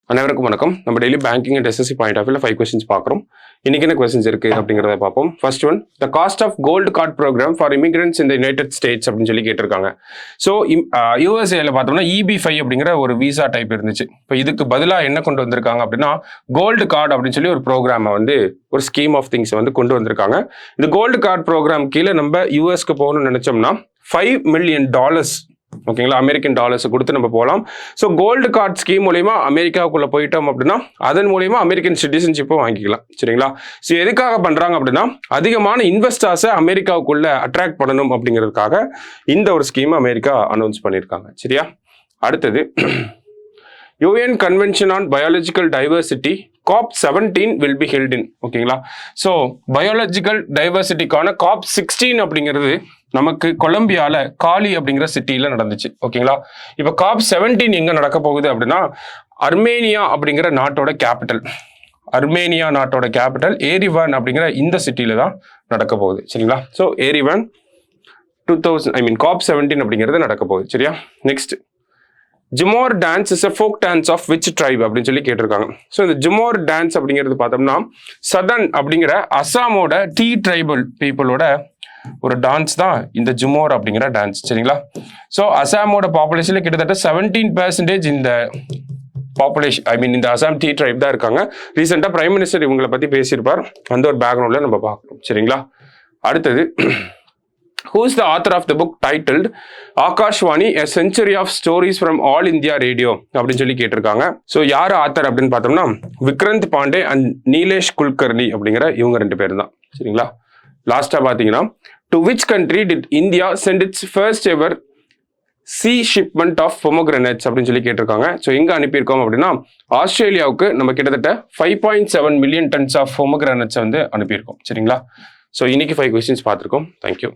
அனைவருக்கும் வணக்கம். நம்ம daily banking and S S C point of வியூல 5 கொஸ்டின்ஸ் பார்க்குறோம். இன்னைக்கு என்ன கொஸ்டின்ஸ் இருக்கு அப்படிங்கிறத பார்ப்போம். First one, the cost of gold card program for immigrants in the united states அப்படின்னு சொல்லி கேட்டிருக்காங்க. ஸோ யூஎஸ்ஏல பார்த்தோம்னா EB-5 அப்படிங்கிற ஒரு விசா டைப் இருந்துச்சு. இப்போ இதுக்கு பதிலாக என்ன கொண்டு வந்திருக்காங்க அப்படின்னா கோல்டு கார்டு அப்படின்னு சொல்லி ஒரு ப்ரோக்ராமை வந்து ஒரு ஸ்கீம் ஆஃப் திங்ஸ் வந்து கொண்டு வந்திருக்காங்க. இந்த கோல்டு கார்டு ப்ரோக்ராம் கீழே நம்ம யூஎஸ்க்கு போகணும்னு நினைச்சோம்னா $5 million ஓகேங்களா, அமெரிக்கன் டாலர்ஸ் கொடுத்து நம்ம போகலாம். ஸோ கோல்டு கார்டு ஸ்கீம் மூலியமா அமெரிக்காவுக்குள்ள போயிட்டோம் அப்படின்னா அதன் மூலியமா அமெரிக்கன் சிட்டிசன்ஷிப்பும் வாங்கிக்கலாம். சரிங்களா? ஸோ எதுக்காக பண்றாங்க அப்படின்னா அதிகமான இன்வெஸ்டர்ஸை அமெரிக்காவுக்குள்ள அட்ராக்ட் பண்ணணும் அப்படிங்கிறதுக்காக இந்த ஒரு ஸ்கீம் அமெரிக்கா அனௌன்ஸ் பண்ணியிருக்காங்க. சரியா? அடுத்தது, UN Convention on Biological Diversity COP17 will be held in. ஓகேங்களா? ஸோ பயாலஜிக்கல் டைவர்சிட்டிக்கான COP16 அப்படிங்கிறது நமக்கு கொலம்பியால காலி அப்படிங்கிற சிட்டியில நடந்துச்சு. ஓகேங்களா? இப்போ COP17 எங்க நடக்க போகுது அப்படின்னா அர்மேனியா அப்படிங்கிற நாட்டோட கேபிட்டல், அர்மேனியா நாட்டோட கேபிட்டல் ஏரிவான் அப்படிங்கிற இந்த சிட்டியில தான் நடக்க போகுது. சரிங்களா? ஸோ ஏரிவான் COP17 அப்படிங்கிறது நடக்க போகுது. சரியா? Next, Jhumur dance is a folk dance of which tribe அப்படின்னு சொல்லி கேட்டிருக்காங்க. ஸோ இந்த ஜுமோர் டான்ஸ் அப்படிங்கிறது பார்த்தோம்னா சதன் அப்படிங்கிற அசாமோட டி ட்ரைபல் பீப்புளோட ஒரு டான்ஸ் தான் இந்த ஜுமோர் அப்படிங்கிற டான்ஸ். சரிங்களா? ஸோ அசாமோட பாப்புலேஷன்ல கிட்டத்தட்ட 17% இந்த பாப்புலேஷன் இந்த அசாம் டி ட்ரைப் தான் இருக்காங்க. ரீசெண்டாக பிரைம் மினிஸ்டர் இவங்களை பத்தி பேசியிருப்பார். அந்த ஒரு பேக்ரவுண்ட்ல நம்ம பார்க்கணும். சரிங்களா? அடுத்தது, who is the author of the book titled Akashvani a century of stories from all India radio அப்படின்னு சொல்லி கேட்டிருக்காங்க. ஸோ யார் ஆத்தர் அப்படின்னு பார்த்தோம்னா விக்ரந்த் பாண்டே அண்ட் நீலேஷ் குல்கர்னி அப்படிங்கிற இவங்க 2 பேர் தான். சரிங்களா? லாஸ்டா பார்த்தீங்கன்னா, to which country did India send its first ever sea shipment of pomegranates அப்படின்னு சொல்லி கேட்டிருக்காங்க. ஸோ எங்க அனுப்பியிருக்கோம் அப்படின்னா ஆஸ்திரேலியாவுக்கு நம்ம கிட்டத்தட்ட 5.7 million tons ஆஃப் pomegranates வந்து அனுப்பியிருக்கோம். சரிங்களா? ஸோ இன்னைக்கு 5 கொஸ்டின்ஸ் பார்த்துருக்கோம். தேங்க்யூ.